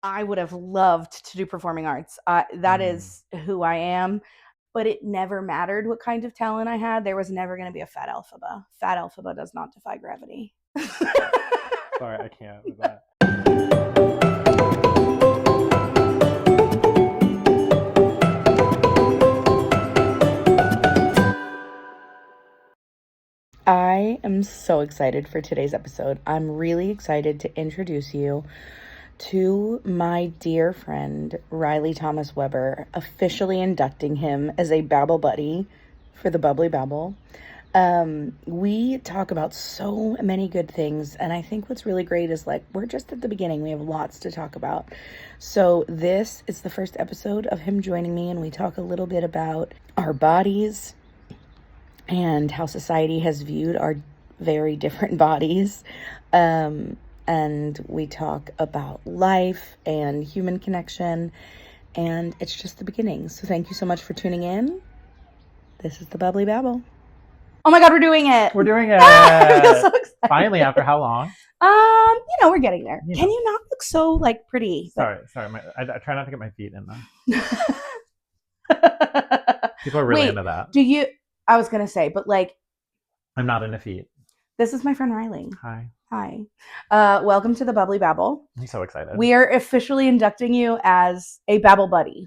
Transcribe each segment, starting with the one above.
I would have loved to do performing arts. That is who I am. But it never mattered what kind of talent I had. There was never going to be a fat Elphaba. Fat Elphaba does not defy gravity. Sorry, I can't with that. I am so excited for today's episode. I'm really excited to introduce you to my dear friend, Riley Thomas Weber, officially inducting him as a Babble Buddy for the Bubbly Babble. We talk about so many good things, and I think what's really great is we're just at the beginning. We have lots to talk about. So this is the first episode of him joining me, and we talk a little bit about our bodies and how society has viewed our very different bodies. And we talk about life and human connection, and it's just the beginning. So thank you so much for tuning in. This is the Bubbly Babble. Oh my God, we're doing it. We're doing it. I feel so excited. Finally, after how long? We're getting there. Can you not look so pretty? Sorry. I try not to get my feet in them. People are really into that. I was going to say, but I'm not into feet. This is my friend Riley. Hi. Welcome to the Bubbly Babble. I'm so excited. We are officially inducting you as a Babble Buddy.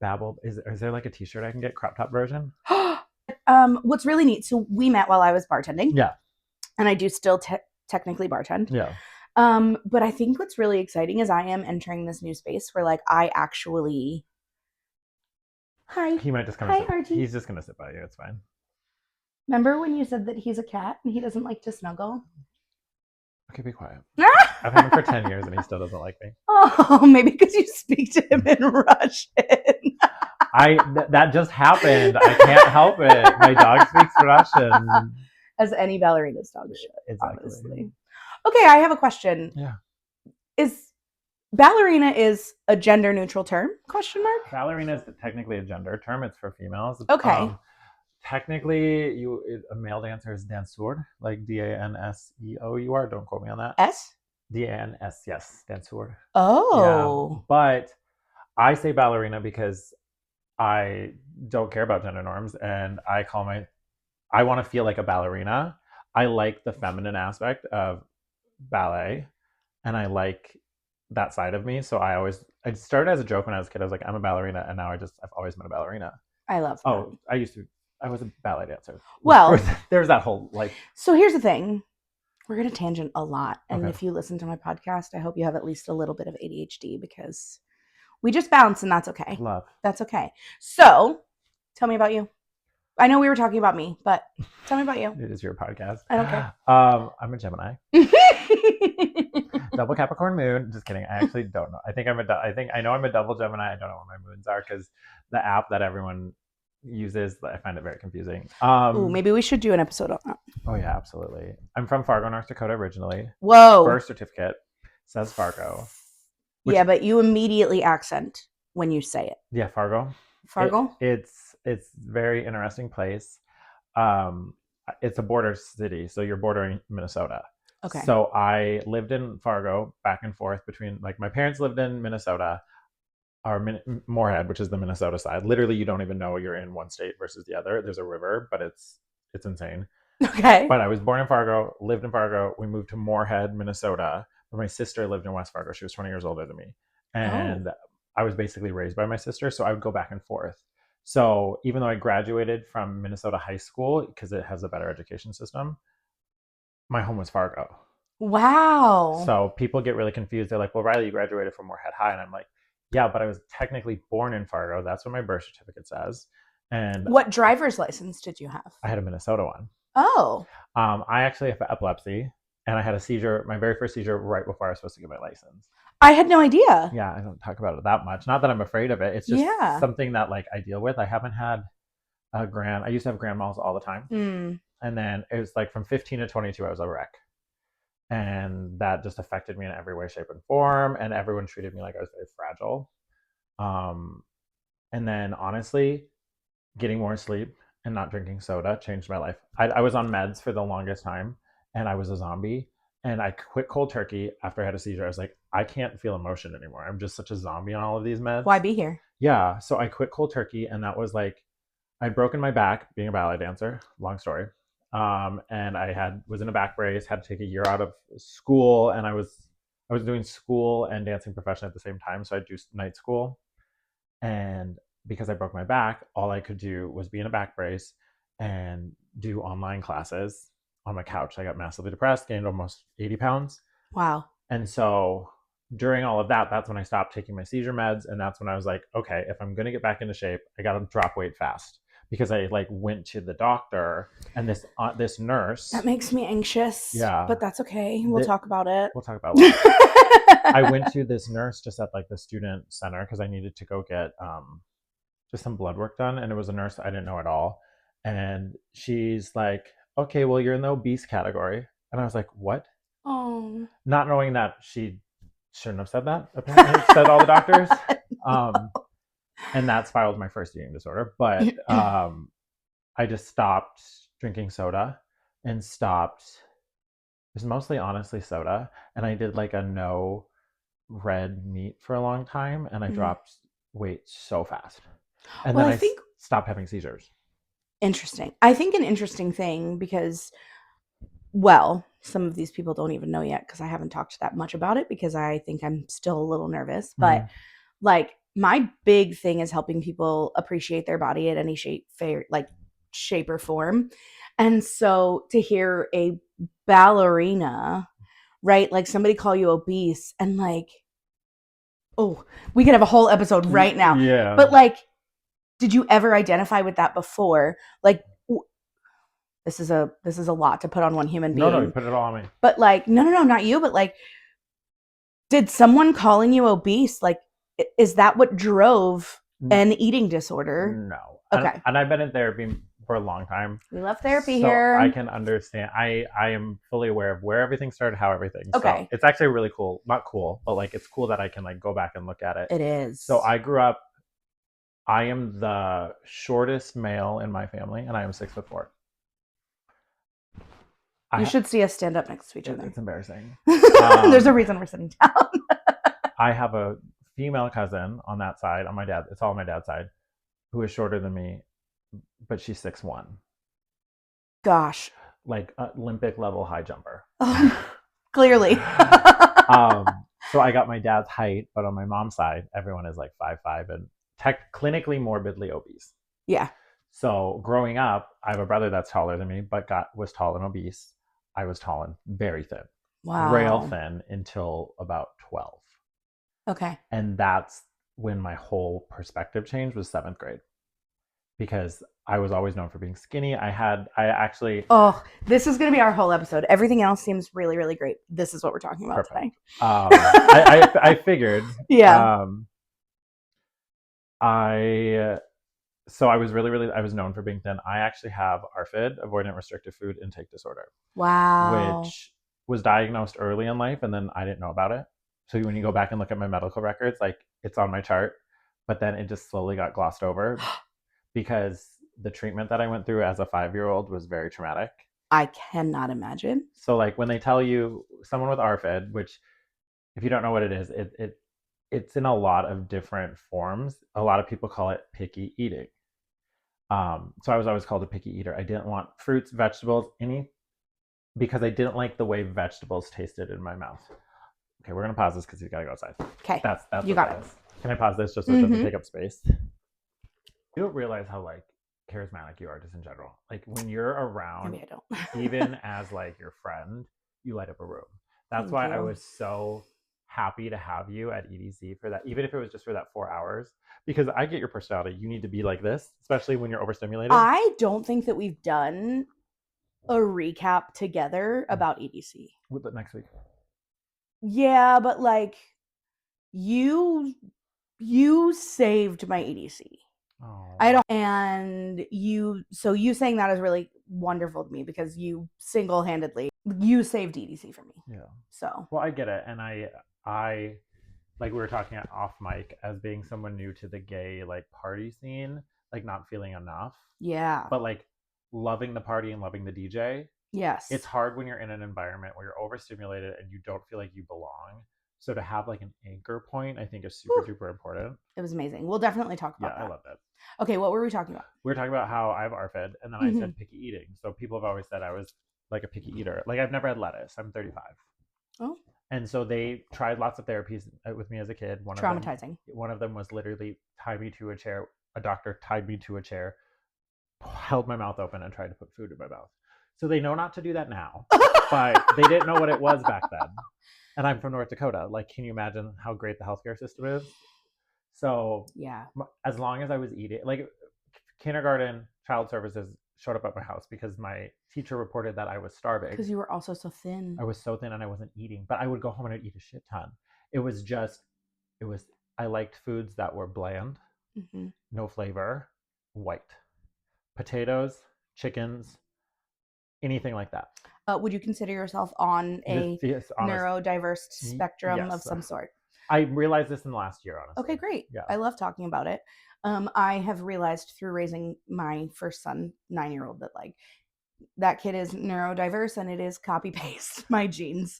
Babble? Is there a t-shirt I can get, crop top version? What's really neat, so we met while I was bartending. Yeah. And I do still technically bartend. Yeah. But I think what's really exciting is I am entering this new space where I actually... Hi. He might just come. Hi, Archie. He's just going to sit by you. It's fine. Remember when you said that he's a cat and he doesn't like to snuggle? Okay, be quiet. I've had him for 10 years and he still doesn't like me. Oh, maybe because you speak to him in Russian. That just happened. I can't help it. My dog speaks Russian. As any ballerina's dog should, exactly. Honestly. Okay, I have a question. Yeah. Ballerina is a gender neutral term? Question mark. Ballerina is technically a gender term. It's for females. Okay. Technically, a male dancer is danseur, like Danseur. Don't quote me on that. S? Dans, yes, danseur. Oh. Yeah. But I say ballerina because I don't care about gender norms, and I want to feel like a ballerina. I like the feminine aspect of ballet, and I like that side of me. So I started as a joke when I was a kid. I was like, I'm a ballerina, and now I've always been a ballerina. I love that. Oh, I was a ballet dancer. Well, there's that whole So here's the thing. We're going to tangent a lot. And Okay. If you listen to my podcast, I hope you have at least a little bit of ADHD because we just bounce and that's okay. Love. That's okay. So tell me about you. I know we were talking about me, but tell me about you. It is your podcast. I don't care. I'm a Gemini. Double Capricorn moon. Just kidding. I actually don't know. I know I'm a double Gemini. I don't know what my moons are because the app that everyone uses, I find it very confusing. Maybe we should do an episode on that. Oh yeah, absolutely. I'm from Fargo, North Dakota originally. Whoa. Birth certificate says Fargo. Yeah, but you immediately accent when you say it. Yeah, Fargo. Fargo? It's very interesting place. It's a border city, so you're bordering Minnesota. Okay. So I lived in Fargo back and forth between my parents lived in Minnesota. Moorhead, which is the Minnesota side. Literally, you don't even know you're in one state versus the other. There's a river, but it's insane. Okay. But I was born in Fargo, lived in Fargo. We moved to Moorhead, Minnesota. But my sister lived in West Fargo. She was 20 years older than me. And I was basically raised by my sister, so I would go back and forth. So even though I graduated from Minnesota high school, because it has a better education system, my home was Fargo. Wow. So people get really confused. They're like, well, Riley, you graduated from Moorhead High. And I'm like, yeah, but I was technically born in Fargo. That's what my birth certificate says. And what driver's license did you have? I had a Minnesota one. Oh. I actually have epilepsy, and I had a seizure, my very first seizure, right before I was supposed to get my license. I had no idea. Yeah, I don't talk about it that much. Not that I'm afraid of it. It's just something that I deal with. I haven't had I used to have grand mal all the time. And then it was from 15 to 22, I was a wreck. And that just affected me in every way, shape, and form. And everyone treated me like I was very fragile. And then honestly, getting more sleep and not drinking soda changed my life. I was on meds for the longest time, and I was a zombie. And I quit cold turkey after I had a seizure. I was like, I can't feel emotion anymore. I'm just such a zombie on all of these meds. Why be here? Yeah. So I quit cold turkey, and that was like I'd broken my back being a ballet dancer. Long story. And was in a back brace, had to take a year out of school, and I was doing school and dancing profession at the same time. So I'd do night school, and because I broke my back, all I could do was be in a back brace and do online classes on my couch. I got massively depressed, gained almost 80 pounds. Wow. And so during all of that, that's when I stopped taking my seizure meds. And that's when I was like, okay, if I'm going to get back into shape, I got to drop weight fast. Because I like went to the doctor, and this nurse. That makes me anxious. Yeah. But that's okay. We'll talk about it. We'll talk about it. I went to this nurse just at like the student center because I needed to go get just some blood work done. And it was a nurse I didn't know at all. And she's like, okay, well, you're in the obese category. And I was like, what? Oh. Not knowing that she shouldn't have said that, apparently, said all the doctors. And that spiraled my first eating disorder. But I just stopped drinking soda and stopped. It was mostly, honestly, soda. And I did like a no red meat for a long time. And I dropped weight so fast. And then I stopped having seizures. Interesting. I think an interesting thing because, well, some of these people don't even know yet because I haven't talked that much about it because I think I'm still a little nervous. But like my big thing is helping people appreciate their body at any shape or form. And so to hear a ballerina, right? Like somebody call you obese and like, oh, we could have a whole episode right now. Yeah. But like, did you ever identify with that before? Like, this is a lot to put on one human being. No, you put it all on me. But like, no, not you. But like, did someone calling you obese, like, is that what drove an eating disorder? No. Okay. And I've been in therapy for a long time. We love therapy so here. I can understand. I am fully aware of where everything started, how everything. Okay. So it's actually really cool. Not cool, but like it's cool that I can like go back and look at it. It is. So I grew up. I am the shortest male in my family, and I am 6'4". You should see us stand up next to each other. It's embarrassing. There's a reason we're sitting down. I have a female cousin on that side, on my dad. It's all on my dad's side, who is shorter than me, but she's 6'1". Gosh. Like Olympic level high jumper. Clearly. So I got my dad's height, but on my mom's side, everyone is like 5'5" and clinically morbidly obese. Yeah. So growing up, I have a brother that's taller than me, but was tall and obese. I was tall and very thin. Wow. Rail thin until about 12. Okay. And that's when my whole perspective changed, was 7th grade. Because I was always known for being skinny. Oh, this is going to be our whole episode. Everything else seems really, really great. This is what we're talking about today. I figured. Yeah. So I was I was known for being thin. I actually have ARFID, avoidant restrictive food intake disorder. Wow. Which was diagnosed early in life, and then I didn't know about it. So when you go back and look at my medical records, like it's on my chart, but then it just slowly got glossed over because the treatment that I went through as a 5-year-old was very traumatic. I cannot imagine. So like when they tell you someone with ARFID, which if you don't know what it is, it's in a lot of different forms. A lot of people call it picky eating. So I was always called a picky eater. I didn't want fruits, vegetables, because I didn't like the way vegetables tasted in my mouth. Okay, we're gonna pause this because you gotta go outside. Okay, that's you got it. Can I pause this just so it doesn't take up space? You don't realize how like charismatic you are just in general. Like when you're around, maybe I don't. even as like your friend, you light up a room. That's why I was so happy to have you at EDC for that, even if it was just for that 4 hours, because I get your personality. You need to be like this, especially when you're overstimulated. I don't think that we've done a recap together about EDC. With it next week. Yeah, but like you saved my EDC. Oh. And you saying that is really wonderful to me because you single-handedly saved EDC for me. Yeah. So. Well, I get it, and I like we were talking off mic, as being someone new to the gay like party scene, like not feeling enough. Yeah. But like loving the party and loving the DJ. Yes. It's hard when you're in an environment where you're overstimulated and you don't feel like you belong So to have like an anchor point, I think is super duper important. It was amazing. We'll definitely talk about that. I loved it. Okay, what were we talking about? We were talking about how I have ARFID, and then I said picky eating. So people have always said I was like a picky eater. Like I've never had lettuce. I'm 35. Oh. And so they tried lots of therapies with me as a kid. Traumatizing. One of them was literally tie me to a chair. A doctor tied me to a chair, held my mouth open, and tried to put food in my mouth. So they know not to do that now, but they didn't know what it was back then. And I'm from North Dakota. Like, can you imagine how great the healthcare system is? So yeah, as long as I was eating, like kindergarten, child services showed up at my house because my teacher reported that I was starving. Because you were also so thin. I was so thin and I wasn't eating, but I would go home and I'd eat a shit ton. I liked foods that were bland, no flavor, white. Potatoes, chickens, anything like that. Would you consider yourself on a neurodiverse spectrum of some sort? I realized this in the last year, honestly. Okay, great. Yeah. I love talking about it. I have realized through raising my first son, 9-year-old, that like that kid is neurodiverse and it is copy paste my genes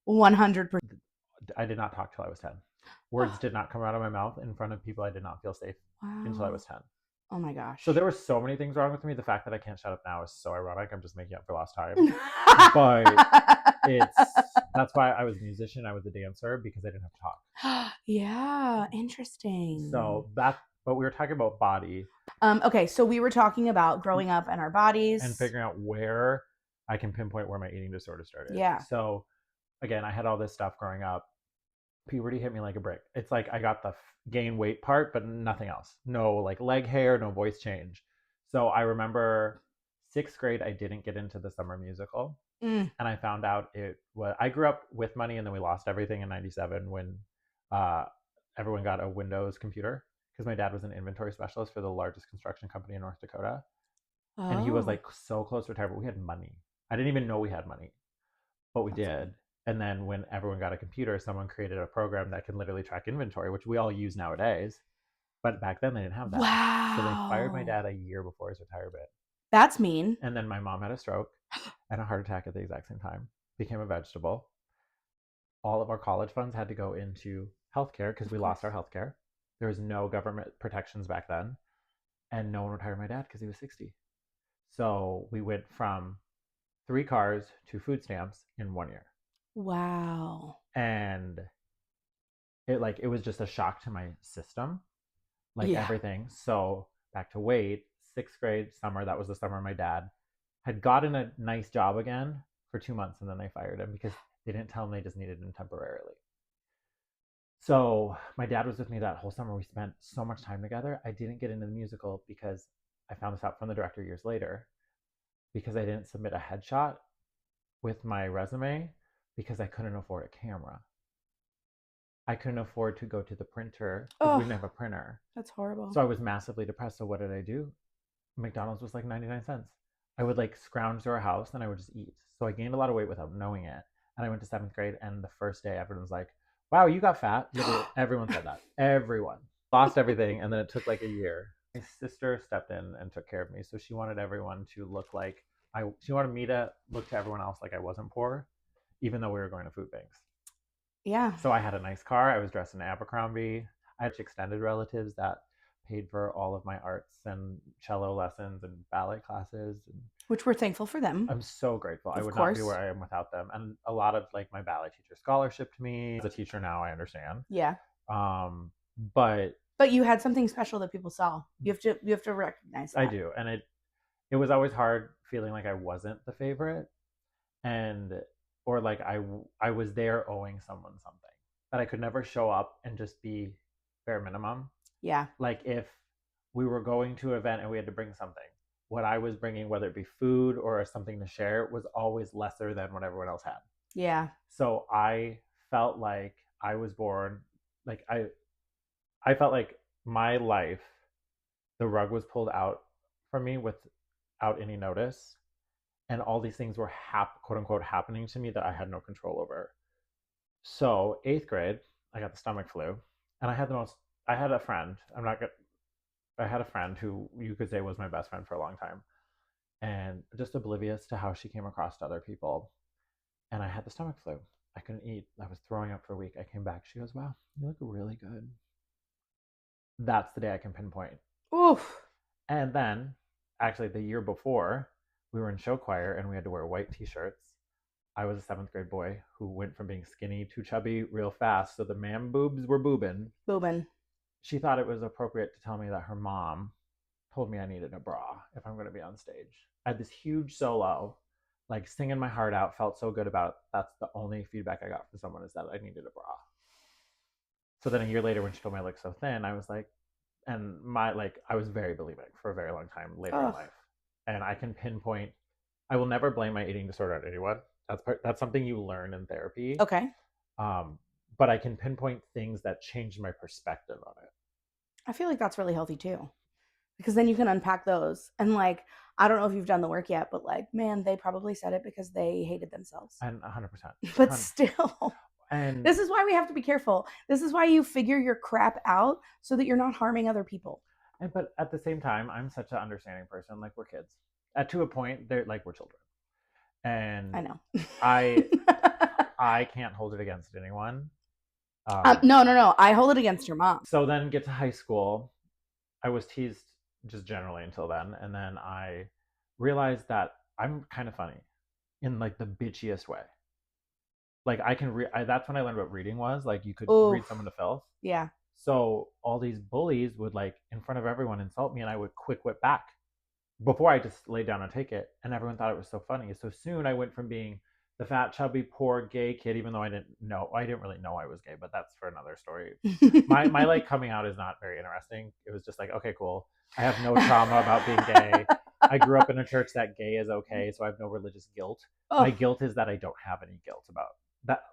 100%. I did not talk till I was 10. Words did not come out of my mouth in front of people. I did not feel safe until I was 10. Oh my gosh. So there were so many things wrong with me. The fact that I can't shut up now is so ironic. I'm just making up for lost time. But that's why I was a musician. I was a dancer because I didn't have to talk. Yeah, interesting. But we were talking about body. Okay, so we were talking about growing up and our bodies. And figuring out where I can pinpoint where my eating disorder started. Yeah. So again, I had all this stuff growing up. Puberty hit me like a brick. It's like I got the gain weight part, but nothing else. No like leg hair, no voice change. So I remember 6th grade, I didn't get into the summer musical. And I found out I grew up with money and then we lost everything in 97 when everyone got a Windows computer because my dad was an inventory specialist for the largest construction company in North Dakota. Oh. And he was like so close to retirement. We had money. I didn't even know we had money, but we did. And then when everyone got a computer, someone created a program that can literally track inventory, which we all use nowadays. But back then they didn't have that. Wow. So they fired my dad a year before his retirement. That's mean. And then my mom had a stroke and a heart attack at the exact same time. Became a vegetable. All of our college funds had to go into healthcare because we lost our healthcare. There was no government protections back then. And no one retired my dad because he was 60. So we went from 3 cars to food stamps in 1 year. Wow. And it was just a shock to my system, everything. So back to weight, 6th grade summer, that was the summer my dad had gotten a nice job again for 2 months and then they fired him because they didn't tell him they just needed him temporarily. So my dad was with me that whole summer. We spent so much time together. I didn't get into the musical because I found this out from the director years later because I didn't submit a headshot with my resume because I couldn't afford a camera. I couldn't afford to go to the printer because we didn't have a printer. That's horrible. So I was massively depressed. So what did I do? McDonald's was like 99 cents. I would scrounge to our house and I would just eat. So I gained a lot of weight without knowing it. And I went to 7th grade and the first day everyone was like, wow, you got fat. Everyone said that. Everyone. Lost everything. And then it took like a year. My sister stepped in and took care of me. So she wanted everyone to look like she wanted me to look to everyone else like I wasn't poor, even though we were going to food banks. Yeah. So I had a nice car. I was dressed in Abercrombie. I had extended relatives that paid for all of my arts and cello lessons and ballet classes. Which we're thankful for them. I'm so grateful. I would not be where I am without them. And a lot of my ballet teacher scholarshiped me. As a teacher now, I understand. Yeah. But you had something special that people saw. You have to recognize that. I do. And it was always hard feeling like I wasn't the favorite or I was there owing someone something. That I could never show up and just be bare minimum. Yeah. Like if we were going to an event and we had to bring something, what I was bringing, whether it be food or something to share, was always lesser than what everyone else had. Yeah. So I felt like I was born, I felt like my life, the rug was pulled out from me without any notice. And all these things were quote unquote happening to me that I had no control over. So 8th grade, I got the stomach flu and I had a friend. I had a friend who you could say was my best friend for a long time and just oblivious to how she came across to other people. And I had the stomach flu I couldn't eat. I was throwing up for a week. I came back. She goes, "Wow, you look really good." That's the day I can pinpoint. Oof. And then, actually, the year before, we were in show choir and we had to wear white t-shirts. I was a seventh grade boy who went from being skinny to chubby real fast. So the man boobs were boobing. Boobin. She thought it was appropriate to tell me that her mom told me I needed a bra if I'm going to be on stage. I had this huge solo, like singing my heart out, felt so good about it. That's the only feedback I got from someone is that I needed a bra. So then a year later, when she told me I looked so thin, I was like, and my like, I was very bulimic for a very long time later in Oh, life, and I can pinpoint. I will never blame my eating disorder on anyone. That's something you learn in therapy. okay. Um, but I can pinpoint things that changed my perspective on it. I feel like that's really healthy too. Because then you can unpack those. And like, I don't know if you've done the work yet, but like, man, they probably said it because they hated themselves. And 100%. But still, And this is why we have to be careful. This is why you figure your crap out so that you're not harming other people. but at the same time, I'm such an understanding person. Like we're kids. At to a point, they're like we're children, and I know. I can't hold it against anyone. No. I hold it against your mom. So then get to high school. I was teased just generally until then, and then I realized that I'm kind of funny in like the bitchiest way. Like I can read. That's when I learned what reading was. Like you could read someone to filth. Yeah. So all these bullies would like in front of everyone insult me, and I would quick whip back before I just laid down and take it. And everyone thought it was so funny. So soon I went from being the fat, chubby, poor gay kid, even though I didn't really know I was gay, but that's for another story. my like coming out is not very interesting. It was just like, okay, cool. I have no trauma about being gay. I grew up in a church that gay is okay, so I have no religious guilt. My guilt is that I don't have any guilt about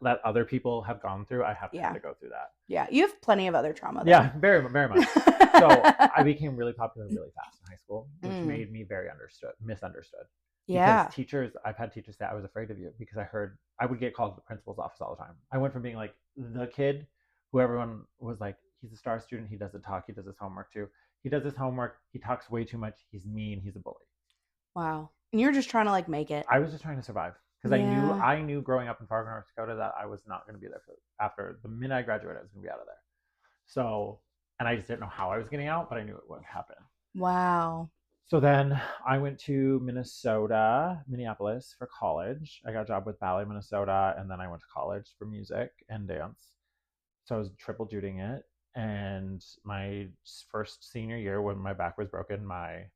that other people have gone through. I haven't had to go through that. Yeah, you have plenty of other trauma. Yeah, very, very much. So I became really popular really fast in high school, which made me very misunderstood. Yeah. Because teachers, I've had teachers say I was afraid of you because I would get called to the principal's office all the time. I went from being like the kid who everyone was like, he's a star student, he doesn't talk, he does his homework too. He does his homework, he talks way too much, he's mean, he's a bully. Wow. And you're just trying to like make it. I was just trying to survive because I knew growing up in Fargo, North Dakota that I was not going to be there after the minute I graduated, I was going to be out of there. So, and I just didn't know how I was getting out, but I knew it would happen. Wow. So then I went to Minneapolis for college. I got a job with Ballet Minnesota, and then I went to college for music and dance. So I was triple duting it. And my first senior year, when my back was broken, my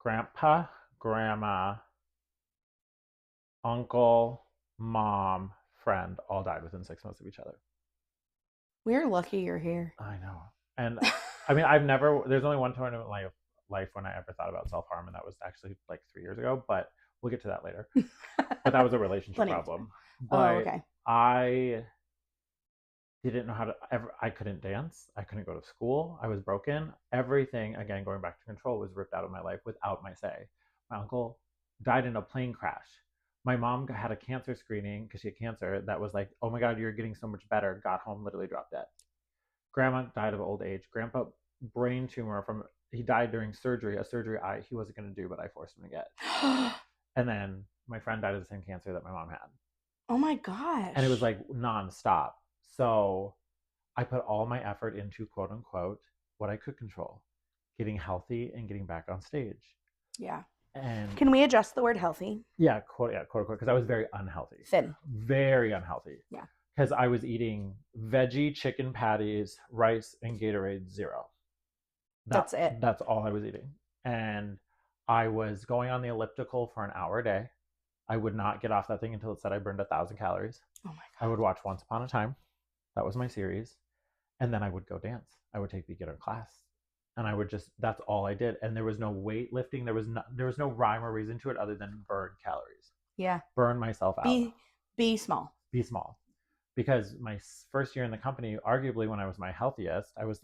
grandpa, grandma, uncle, mom, friend all died within 6 months of each other. We're lucky you're here. I know. And I mean, there's only one time in my life when I ever thought about self-harm, and that was actually like 3 years ago, but we'll get to that later. But that was a relationship problem. But okay. I didn't know how to I couldn't dance. I couldn't go to school. I was broken. Everything, again, going back to control, was ripped out of my life without my say. My uncle died in a plane crash. My mom had a cancer screening because she had cancer that was like, oh my God, you're getting so much better. Got home, literally dropped dead. Grandma died of old age. Grandpa, brain tumor he died during surgery, a surgery he wasn't going to do, but I forced him to get. And then my friend died of the same cancer that my mom had. Oh my gosh. And it was like nonstop. So I put all my effort into quote unquote what I could control, getting healthy and getting back on stage. Yeah. And can we adjust the word healthy? Yeah, quote unquote, because I was very unhealthy. Thin. Very unhealthy. Yeah. Because I was eating veggie chicken patties, rice, and Gatorade Zero. That's it. That's all I was eating. And I was going on the elliptical for an hour a day. I would not get off that thing until it said I burned 1,000 calories. Oh my God. I would watch Once Upon a Time. That was my series. And then I would go dance. I would take beginner class. And I would that's all I did. And there was no weightlifting. There was no rhyme or reason to it other than burn calories. Yeah. Burn myself out. Be small. Be small. Because my first year in the company, arguably when I was my healthiest, I was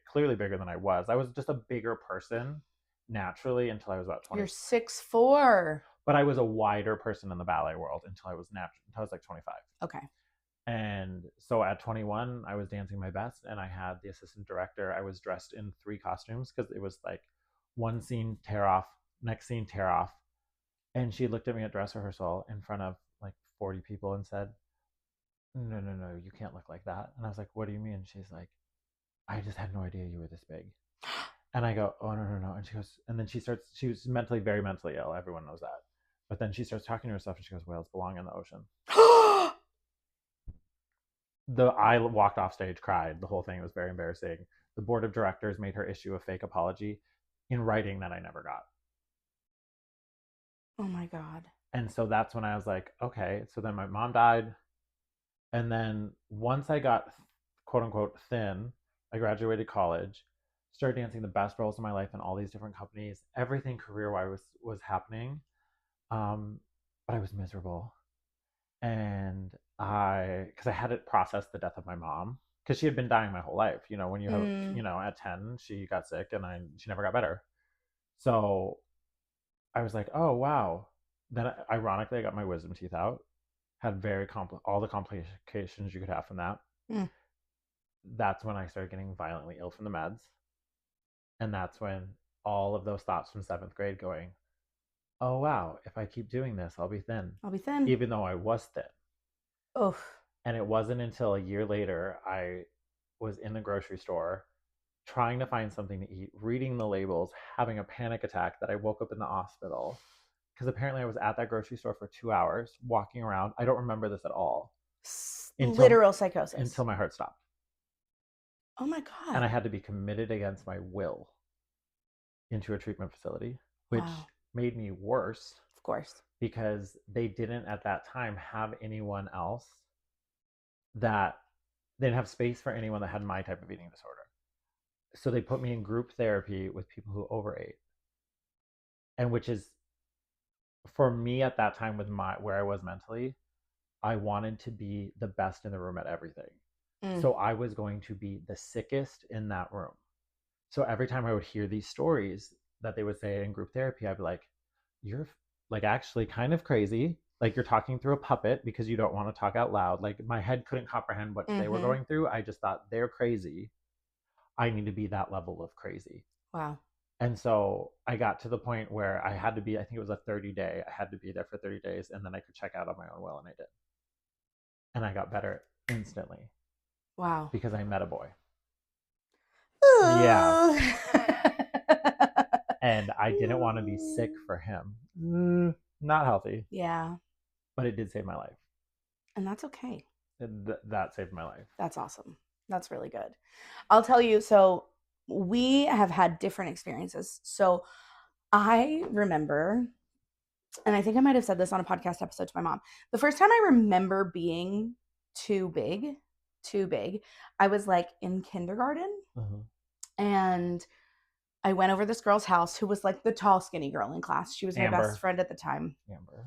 clearly bigger than I was. I was just a bigger person naturally until I was about 20. You're 6'4". But I was a wider person in the ballet world until I was like 25. Okay. And so at 21, I was dancing my best, and I had the assistant director. I was dressed in 3 costumes because it was like one scene tear off, next scene tear off. And she looked at me at dress rehearsal in front of like 40 people and said, no, you can't look like that. And I was like, what do you mean? She's like, I just had no idea you were this big. And I go, oh, no. And she goes, and then she was very mentally ill. Everyone knows that. But then she starts talking to herself and she goes, whales belong in the ocean. I walked off stage, cried. The whole thing was very embarrassing. The board of directors made her issue a fake apology in writing that I never got. Oh my God. And so that's when I was like, okay. So then my mom died. And then once I got quote unquote thin, I graduated college, started dancing the best roles of my life in all these different companies. Everything career wise was happening. But I was miserable. And because I hadn't processed the death of my mom, because she had been dying my whole life. You know, when you have, at 10, she got sick and she never got better. So I was like, oh, wow. Then ironically, I got my wisdom teeth out, had all the complications you could have from that. That's when I started getting violently ill from the meds. And that's when all of those thoughts from 7th grade going, oh, wow, if I keep doing this, I'll be thin. I'll be thin. Even though I was thin. Oh. And it wasn't until a year later I was in the grocery store trying to find something to eat, reading the labels, having a panic attack that I woke up in the hospital. Because apparently I was at that grocery store for 2 hours, walking around. I don't remember this at all. Literal psychosis. Until my heart stopped. Oh my God. And I had to be committed against my will into a treatment facility, which made me worse. Of course. Because they didn't at that time have anyone else that they didn't have space for anyone that had my type of eating disorder. So they put me in group therapy with people who overate. And which is, for me at that time with where I was mentally, I wanted to be the best in the room at everything. So I was going to be the sickest in that room. So every time I would hear these stories that they would say in group therapy, I'd be like, you're like actually kind of crazy. Like you're talking through a puppet because you don't want to talk out loud. Like my head couldn't comprehend what they were going through. I just thought they're crazy. I need to be that level of crazy. Wow. And so I got to the point where I had to be, I think it was a 30-day. I had to be there for 30 days and then I could check out on my own will, and I did. And I got better instantly. Wow. Because I met a boy. Ooh. Yeah. And I didn't want to be sick for him. Not healthy. Yeah. But it did save my life. And that's okay. That saved my life. That's awesome. That's really good. I'll tell you, so we have had different experiences. So I remember, and I think I might have said this on a podcast episode to my mom, the first time I remember being too big, I was like in kindergarten. And I went over this girl's house who was like the tall, skinny girl in class. She was my best friend at the time. Amber.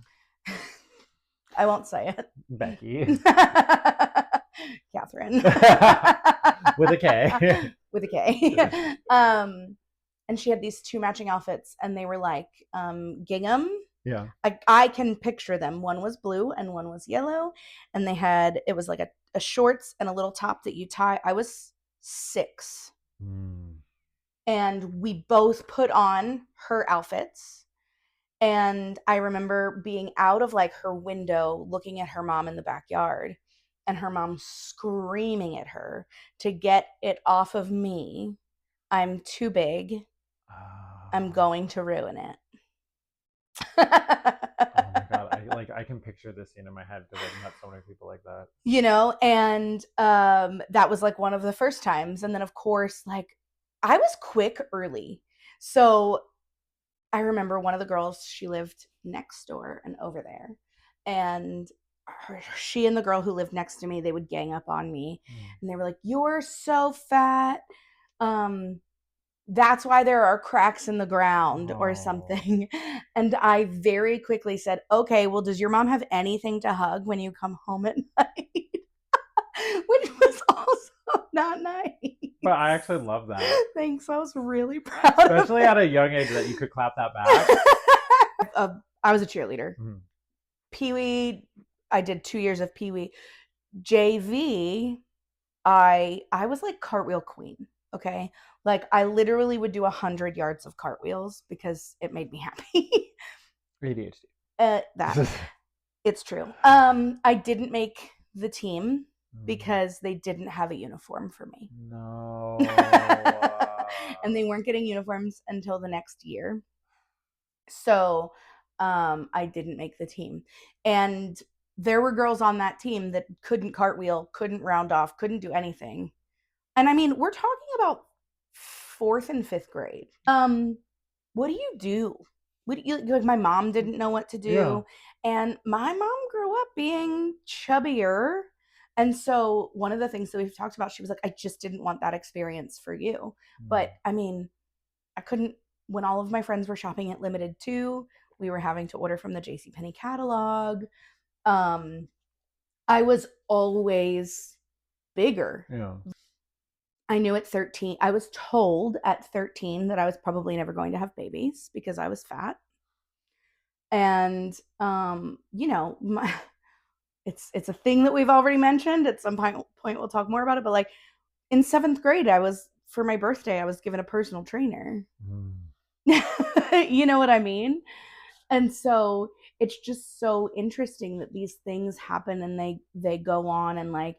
I won't say it. Becky. Catherine. With a K. With a K. And she had these 2 matching outfits, and they were like gingham. Yeah. I can picture them. One was blue and one was yellow. And it was like a shorts and a little top that you tie. I was 6. And we both put on her outfits. And I remember being out of like her window looking at her mom in the backyard, and her mom screaming at her to get it off of me. I'm too big. I'm going to ruin it. Oh my God. I can picture this scene in my head because I've met so many people like that. You know, and that was like one of the first times. And then of course, like I was quick early. So I remember one of the girls, she lived next door and over there. And she and the girl who lived next to me, they would gang up on me. And they were like, you're so fat. That's why there are cracks in the ground or something. And I very quickly said, okay, well, does your mom have anything to hug when you come home at night? Which was also not nice. But I actually love that. Thanks. I was really proud. Especially at a young age that you could clap that back. I was a cheerleader. Pee-wee, I did 2 years of Pee-wee. JV, I was like cartwheel queen. Okay. Like I literally would do 100 yards of cartwheels because it made me happy. ADHD. That it's true. I didn't make the team because they didn't have a uniform for me. No. And they weren't getting uniforms until the next year. So I didn't make the team. And there were girls on that team that couldn't cartwheel, couldn't round off, couldn't do anything. And I mean, we're talking about 4th and 5th grade. What do you do? Like, my mom didn't know what to do. Yeah. And my mom grew up being chubbier. And so one of the things that we've talked about, she was like, I just didn't want that experience for you. But I mean, I couldn't, when all of my friends were shopping at Limited Too, we were having to order from the JCPenney catalog. I was always bigger. Yeah. I knew at 13, I was told at 13 that I was probably never going to have babies because I was fat. And, you know, it's a thing that we've already mentioned. At some point we'll talk more about it. But like in 7th grade, for my birthday, I was given a personal trainer. You know what I mean? And so it's just so interesting that these things happen and they go on. And like,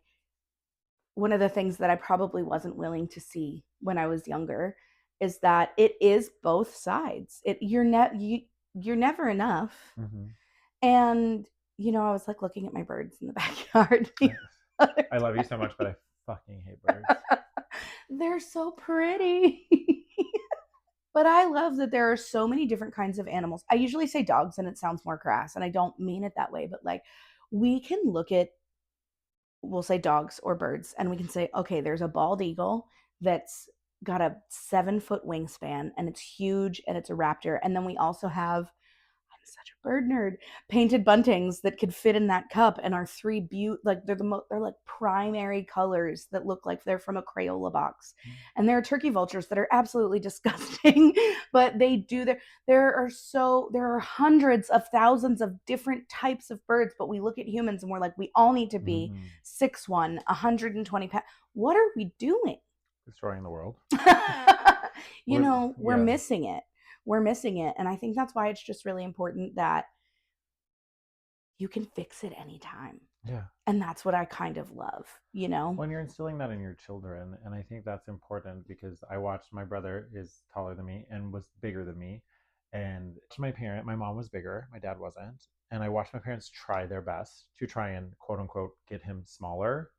one of the things that I probably wasn't willing to see when I was younger is that it is both sides. You're never enough. Mm-hmm. And you know, I was like looking at my birds in the backyard. I love you so much, but I fucking hate birds. They're so pretty. But I love that there are so many different kinds of animals. I usually say dogs and it sounds more crass, and I don't mean it that way, but like, we can look at, we'll say dogs or birds, and we can say, okay, there's a bald eagle that's got a 7-foot wingspan and it's huge and it's a raptor. And then we also have, I'm such a bird nerd, painted buntings that could fit in that cup and are like they're like primary colors that look like they're from a Crayola box. And there are turkey vultures that are absolutely disgusting, but there are hundreds of thousands of different types of birds. But we look at humans and we're like, we all need to be 6'1", 120 pounds. What are we doing? Destroying the world. We're missing it. We're missing it. And I think that's why it's just really important that you can fix it anytime. Yeah. And that's what I kind of love, you know? When you're instilling that in your children, and I think that's important because I watched, my brother is taller than me and was bigger than me. And my mom was bigger, my dad wasn't. And I watched my parents try their best to try and quote unquote get him smaller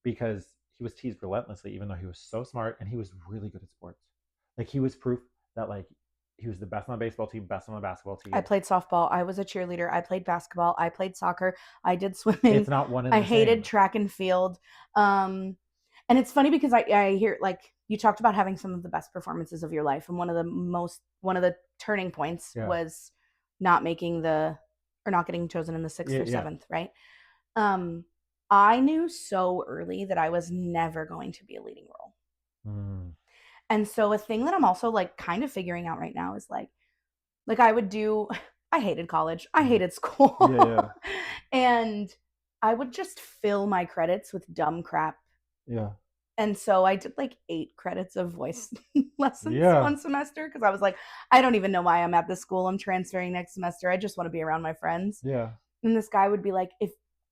because he was teased relentlessly, even though he was so smart and he was really good at sports. Like, he was proof that like he was the best on the baseball team, best on the basketball team. I played softball. I was a cheerleader. I played basketball. I played soccer. I did swimming. It's not one and the I hated same. track and field. And it's funny because I hear, like, you talked about having some of the best performances of your life, and one of the turning points was not getting chosen in the 6th or 7th, right? I knew so early that I was never going to be a leading role. And so a thing that I'm also like kind of figuring out right now is like I hated college. I hated school. And I would just fill my credits with dumb crap. Yeah. And so I did like 8 credits of voice lessons one semester because I was like, I don't even know why I'm at this school. I'm transferring next semester. I just want to be around my friends. Yeah. And this guy would be like,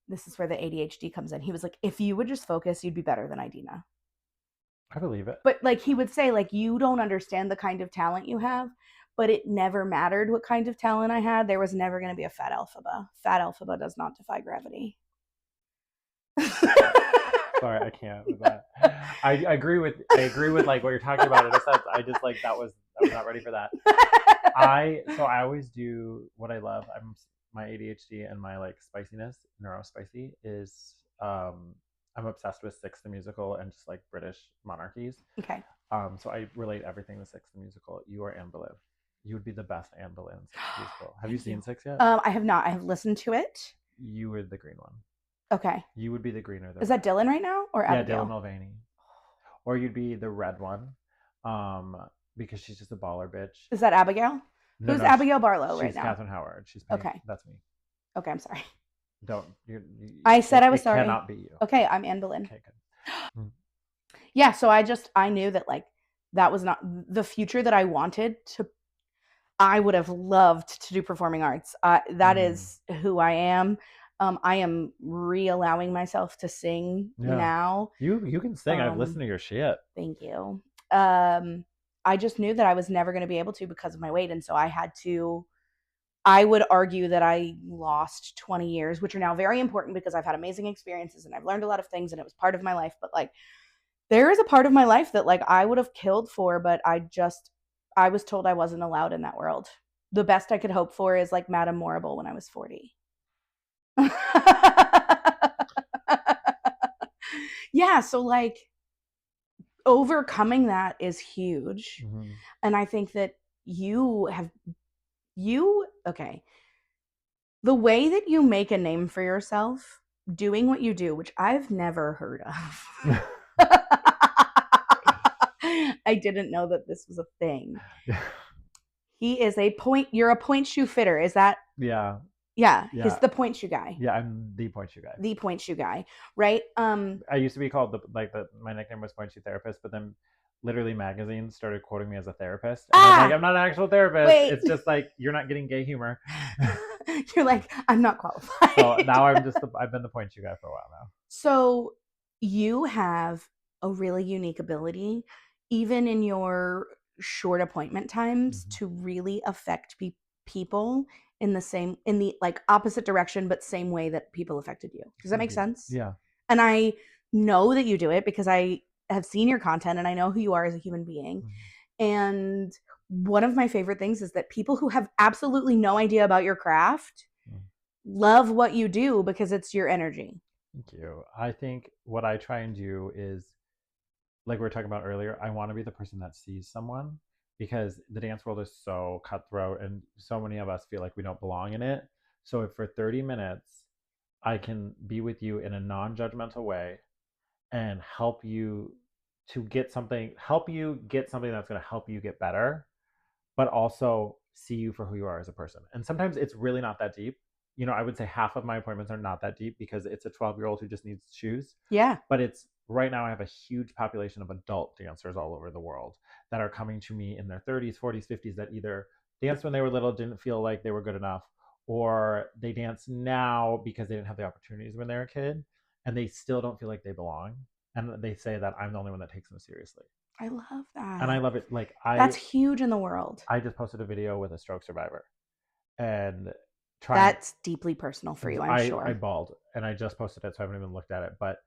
this is where the ADHD comes in. He was like, if you would just focus, you'd be better than Idina. I believe it. But like, he would say, like, you don't understand the kind of talent you have, but it never mattered what kind of talent I had. There was never going to be a fat Elphaba. Fat Elphaba does not defy gravity. Sorry, I can't with that. I agree with like what you're talking about in a sense. I just like I was not ready for that. I always do what I love. My ADHD and my like spiciness, neurospicy, is I'm obsessed with Six the Musical and just like British monarchies. Okay. So I relate everything to Six the Musical. You are Anne Boleyn. You would be the best Anne Boleyn in Six the Musical. Have you seen Six yet? I have not. I have listened to it. You were the green one. Okay. You would be the greener. Is that Dylan right now or Abigail? Yeah, Dylan Mulvaney. Or you'd be the red one, because she's just a baller bitch. Is that Abigail? No, Who's Abigail Barlow right now? She's Catherine Howard. She's paying, okay. That's me. Okay, I'm sorry. I said I was sorry. It cannot be you. Okay, I'm Anne Boleyn. Okay, good. Yeah, so I knew that like that was not the future that I wanted to. I would have loved to do performing arts. That is who I am. I am re-allowing myself to sing Yeah. now. You can sing. I've listened to your shit. Thank you. I just knew that I was never going to be able to because of my weight. And so I would argue that I lost 20 years, which are now very important because I've had amazing experiences and I've learned a lot of things and it was part of my life. But like, there is a part of my life that like I would have killed for, but I was told I wasn't allowed in that world. The best I could hope for is like Madame Morrible when I was 40. Yeah, so like overcoming that is huge. Mm-hmm. And I think that okay, the way that you make a name for yourself doing what you do, which I've never heard of. I didn't know that this was a thing. You're a point shoe fitter. Is that? Yeah. Yeah, Yeah. he's the point shoe guy. Yeah, I'm the point shoe guy. The point shoe guy, right? I used to be called my nickname was point shoe therapist, but then literally magazines started quoting me as a therapist. And I'm like, I'm not an actual therapist. Wait. It's just like you're not getting gay humor. You're like, I'm not qualified. So now I've been the point shoe guy for a while now. So you have a really unique ability, even in your short appointment times, to really affect people in the like opposite direction, but same way that people affected you. Does that make sense? Yeah. And I know that you do it because I have seen your content and I know who you are as a human being. And one of my favorite things is that people who have absolutely no idea about your craft love what you do because it's your energy. Thank you. I think what I try and do is, like we were talking about earlier, I want to be the person that sees someone, because the dance world is so cutthroat and so many of us feel like we don't belong in it. So if for 30 minutes I can be with you in a non-judgmental way and help you get something that's going to help you get better, but also see you for who you are as a person. And sometimes it's really not that deep. I would say half of my appointments are not that deep because it's a 12-year-old who just needs shoes. Yeah. But it's right now I have a huge population of adult dancers all over the world that are coming to me in their 30s, 40s, 50s that either danced when they were little, didn't feel like they were good enough, or they dance now because they didn't have the opportunities when they were a kid, and they still don't feel like they belong. And they say that I'm the only one that takes them seriously. I love that. And I love it. Like that's huge in the world. I just posted a video with a stroke survivor, and that's deeply personal for you, I'm sure. I bawled, and I just posted it, so I haven't even looked at it. But,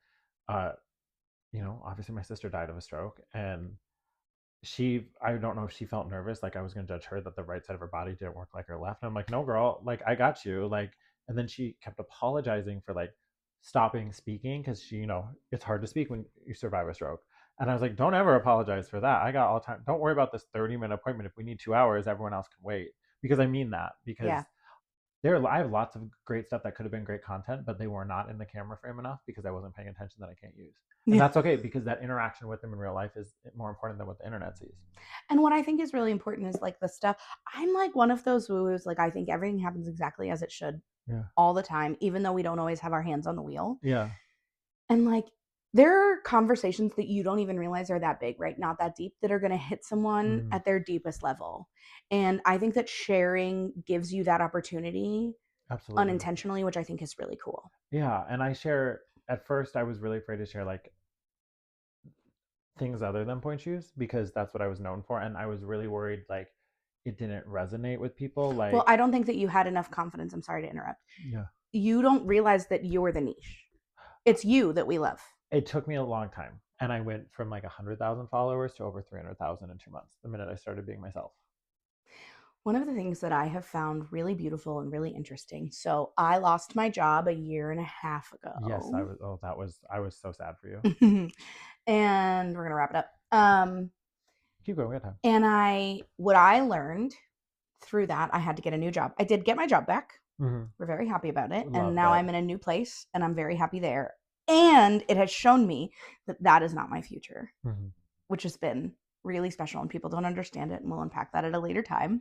obviously my sister died of a stroke, and I don't know if she felt nervous, like I was going to judge her that the right side of her body didn't work like her left. And I'm like, no, girl, like I got you. Like, and then she kept apologizing for like stopping speaking because it's hard to speak when you survive a stroke. And I was like, don't ever apologize for that. I got all the time. Don't worry about this 30-minute appointment. If we need 2 hours, everyone else can wait. Because I mean that. Because I have lots of great stuff that could have been great content, but they were not in the camera frame enough because I wasn't paying attention that I can't use. And that's okay, because that interaction with them in real life is more important than what the internet sees. And what I think is really important is like the stuff. I'm like one of those woo-woos. Like I think everything happens exactly as it should all the time, even though we don't always have our hands on the wheel. Yeah. And like there are conversations that you don't even realize are that big, right? Not that deep, that are going to hit someone at their deepest level. And I think that sharing gives you that opportunity unintentionally, which I think is really cool. Yeah. And I share, at first I was really afraid to share like things other than point shoes because that's what I was known for. And I was really worried like it didn't resonate with people. Like, well, I don't think that you had enough confidence. I'm sorry to interrupt. Yeah. You don't realize that you're the niche. It's you that we love. It took me a long time. And I went from like 100,000 followers to over 300,000 in 2 months, the minute I started being myself. One of the things that I have found really beautiful and really interesting. So I lost my job 1.5 years ago. Yes, I was so sad for you. And we're going to wrap it up. Keep going, we got time. And what I learned through that, I had to get a new job. I did get my job back. We're very happy about it. And now I'm in a new place and I'm very happy there. And it has shown me that is not my future, which has been really special, and people don't understand it, and we'll unpack that at a later time.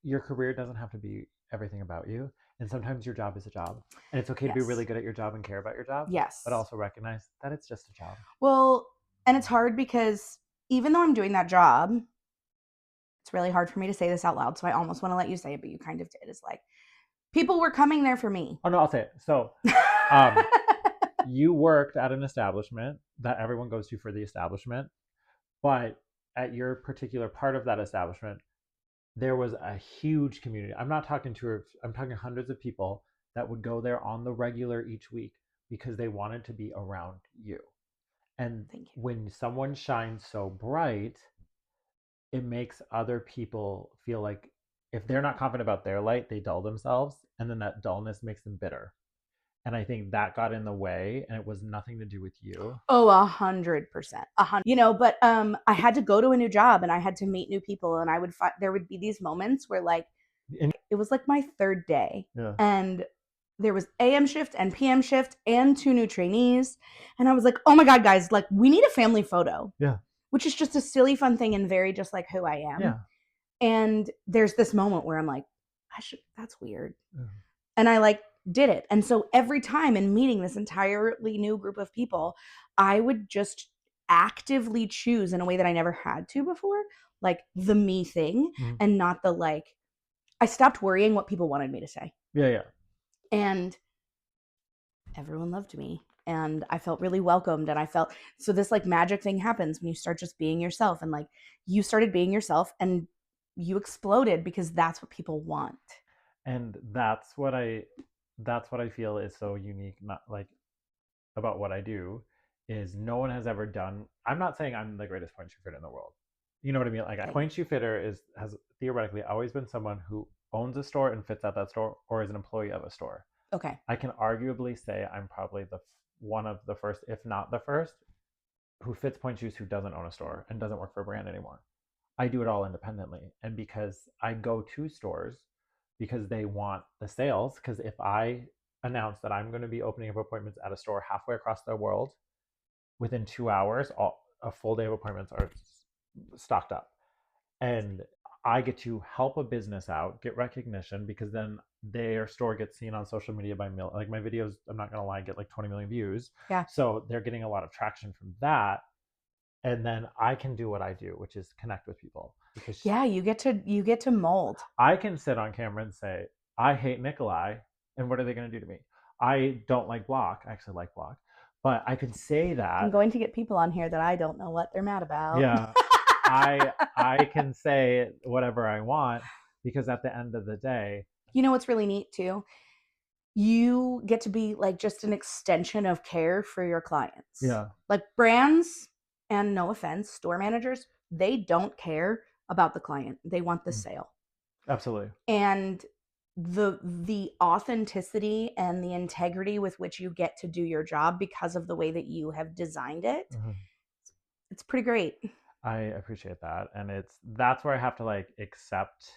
Your career doesn't have to be everything about you, and sometimes your job is a job, and it's okay to be really good at your job and care about your job. Yes, but also recognize that it's just a job. Well, and it's hard because even though I'm doing that job, it's really hard for me to say this out loud, so I almost want to let you say it, but you kind of did. It's like People were coming there for me. Oh no, I'll say it. So, um, you worked at an establishment that everyone goes to for the establishment, but at your particular part of that establishment, there was a huge community. I'm not talking to, I'm talking hundreds of people that would go there on the regular each week because they wanted to be around you. And Thank you. when someone shines so bright, it makes other people feel like if they're not confident about their light, they dull themselves. And then that dullness makes them bitter. And I think that got in the way, and it was nothing to do with you. Oh, 100%. 100. But I had to go to a new job and I had to meet new people, and I would there would be these moments where like it was like my third day, Yeah. and there was AM shift and PM shift and 2 new trainees, and I was like, oh my god, guys, like we need a family photo. Yeah. Which is just a silly fun thing and very just like who I am. Yeah. And there's this moment where I'm like, that's weird. Yeah. And I like did it. And so every time in meeting this entirely new group of people, I would just actively choose in a way that I never had to before, like the me thing, and not the like, I stopped worrying what people wanted me to say. Yeah. And everyone loved me. And I felt really welcomed. And I felt, so this like magic thing happens when you start just being yourself. And like you started being yourself and you exploded because that's what people want. And that's what I feel is so unique, not like about what I do, is no one has ever done. I'm not saying I'm the greatest point shoe fitter in the world. You know what I mean? Like a point shoe fitter has theoretically always been someone who owns a store and fits at that store or is an employee of a store. Okay. I can arguably say I'm probably one of the first, if not the first, who fits point shoes who doesn't own a store and doesn't work for a brand anymore. I do it all independently. And because I go to stores because they want the sales, because if I announce that I'm going to be opening up appointments at a store halfway across the world, within 2 hours, a full day of appointments are stocked up. And I get to help a business out, get recognition, because then their store gets seen on social media by like my videos, I'm not gonna lie, get like 20 million views. Yeah. So they're getting a lot of traction from that. And then I can do what I do, which is connect with people. Because yeah, you get to mold. I can sit on camera and say, I hate Nikolai, and what are they gonna do to me? I don't like Block. I actually like Block. But I could say that. I'm going to get people on here that I don't know what they're mad about. Yeah. I can say whatever I want because at the end of the day, you know what's really neat too? You get to be like just an extension of care for your clients. Yeah. Like brands, and no offense, store managers, they don't care about the client. They want the sale. Absolutely. And the authenticity and the integrity with which you get to do your job because of the way that you have designed it, it's pretty great. I appreciate that. And that's where I have to like accept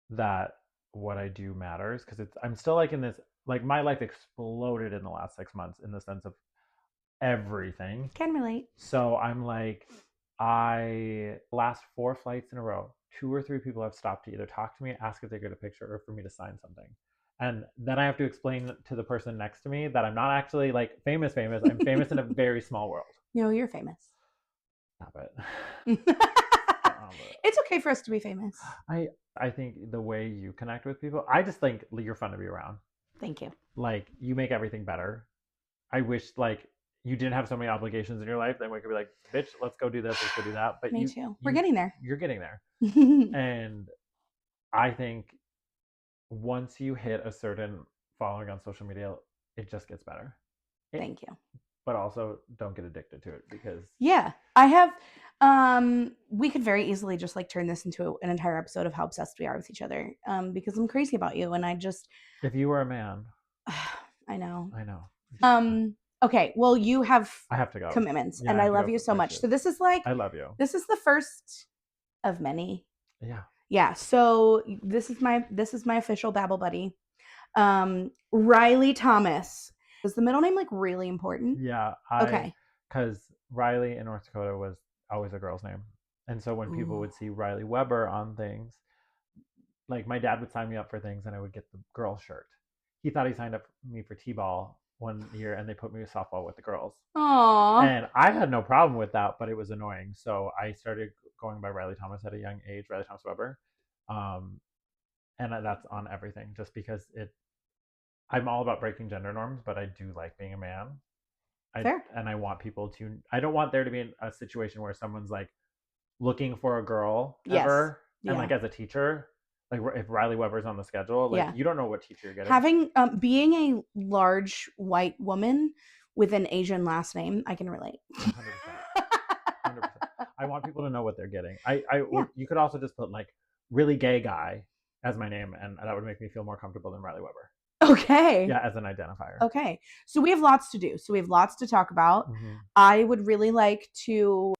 that what I do matters, because I'm still like in this, like my life exploded in the last 6 months in the sense of everything. Can relate. So I'm like, last 4 flights in a row, 2 or 3 people have stopped to either talk to me, ask if they get a picture, or for me to sign something. And then I have to explain to the person next to me that I'm not actually like famous. I'm famous in a very small world. No, you're famous. Stop it. It's okay for us to be famous. I think the way you connect with people, I just think you're fun to be around. Thank you. Like you make everything better. I wish like you didn't have so many obligations in your life. Then we could be like, bitch, let's go do this, let's go do that. But me too. We're getting there. You're getting there. And I think once you hit a certain following on social media, it just gets better. Thank you. But also don't get addicted to it, because I have we could very easily just like turn this into an entire episode of how obsessed we are with each other, because I'm crazy about you, and I just, if you were a man, I know. Okay, well, I have to go commitments, and I love you so much. So this is like, I love you. This is the first of many. Yeah. So this is my official Babble buddy, Riley Thomas. Is the middle name like really important? Yeah. Okay. Because Riley in North Dakota was always a girl's name. And so when people would see Riley Weber on things, like my dad would sign me up for things and I would get the girl shirt. He thought he signed up me for T-ball one year and they put me with softball with the girls. Aww. And I had no problem with that, but it was annoying. So I started going by Riley Thomas at a young age, Riley Thomas Weber. and that's on everything. Just because I'm all about breaking gender norms, but I do like being a man. Fair. And I want people to. I don't want there to be a situation where someone's like looking for a girl ever, and like as a teacher, like if Riley Weber's on the schedule, like you don't know what teacher you're getting. Having being a large white woman with an Asian last name, I can relate. 100%. 100%. I want people to know what they're getting. You could also just put like really gay guy as my name, and that would make me feel more comfortable than Riley Weber. Okay. Yeah, as an identifier. Okay. So we have lots to do. So we have lots to talk about. Mm-hmm. I would really like to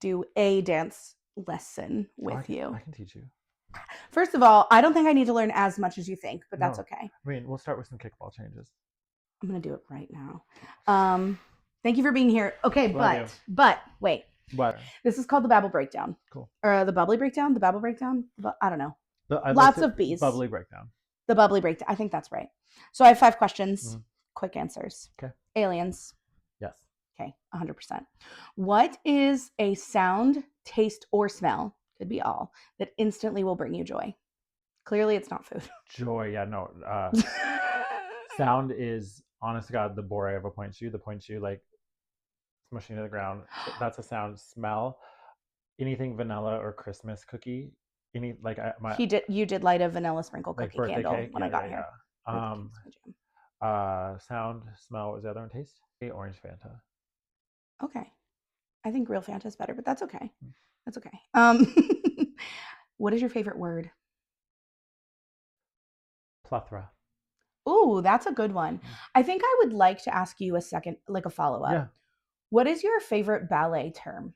do a dance lesson with you. I can teach you. First of all, I don't think I need to learn as much as you think, but that's okay. I mean, we'll start with some kickball changes. I'm going to do it right now. Thank you for being here. Okay, but wait. What? This is called the Babble Breakdown. Cool. Or the Bubbly Breakdown? The Babble Breakdown? I don't know. Lots of B's. Bubbly Breakdown. The Bubbly Breakdown. I think that's right. So I have 5 questions. Mm-hmm. Quick answers. Okay. Aliens. Yes. Okay, 100%. What is a sound, taste, or smell, could be all, that instantly will bring you joy? Clearly, it's not food. Joy, yeah, no. Sound is, honest to God, the bore of a point shoe. The point shoe, like, smushing to the ground. That's a sound. Smell. Anything vanilla or Christmas cookie. You did light a vanilla sprinkle cookie candle cake, when I got here. Sound, smell. What was the other one? Taste. Orange Fanta. Okay, I think real Fanta is better, but that's okay. That's okay. What is your favorite word? Plethora. Ooh, that's a good one. I think I would like to ask you a follow-up. Yeah. What is your favorite ballet term?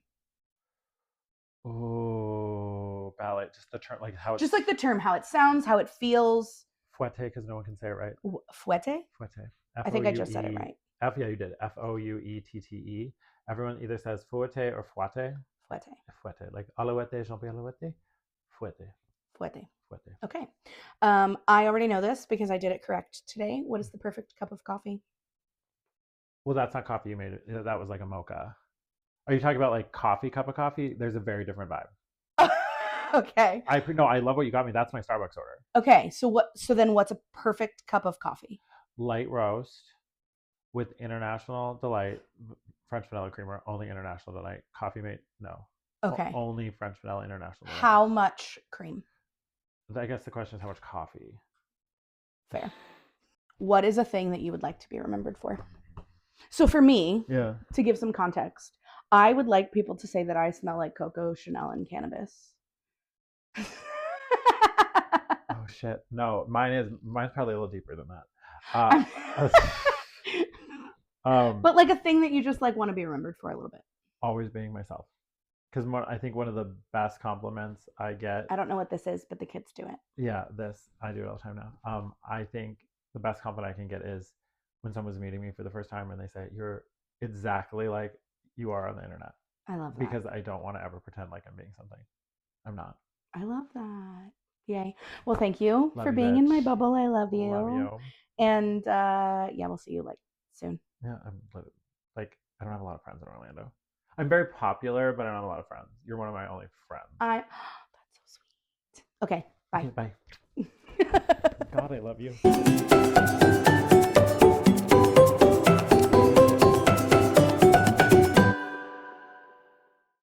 Oh, ballet. Just the term, like how it's... Just like the term, how it sounds, how it feels. Fouette, because no one can say it right. Fouette? Fouette. I think I just said it right. Yeah, you did. Fouette. Everyone either says fouette or fouette. Fouette. Like alouette, Jean-Pierre Alouette. Fouette. Okay. I already know this because I did it correct today. What is the perfect cup of coffee? Well, that's not coffee you made. That was like a mocha. Are you talking about like cup of coffee? There's a very different vibe. Okay. I love what you got me. That's my Starbucks order. Okay. So then what's a perfect cup of coffee? Light roast with international delight, French vanilla creamer, only international delight. Coffee mate, no. Okay. Only French vanilla international delight. How much cream? I guess the question is how much coffee. Fair. What is a thing that you would like to be remembered for? So for me, to give some context, I would like people to say that I smell like Coco, Chanel, and cannabis. Oh shit! No, mine's probably a little deeper than that. But like a thing that you just like want to be remembered for a little bit. Always being myself, because I think one of the best compliments I get. I don't know what this is, but the kids do it. Yeah, I do it all the time now. I think the best compliment I can get is when someone's meeting me for the first time and they say, "You're exactly like you are on the internet." I love that. Because I don't want to ever pretend like I'm being something. I'm not. I love that. Yay. Well, thank you for being in my bubble. I love you. Love you. And we'll see you soon. Yeah, I don't have a lot of friends in Orlando. I'm very popular, but I don't have a lot of friends. You're one of my only friends. That's so sweet. Okay, bye. Okay, bye. God, I love you.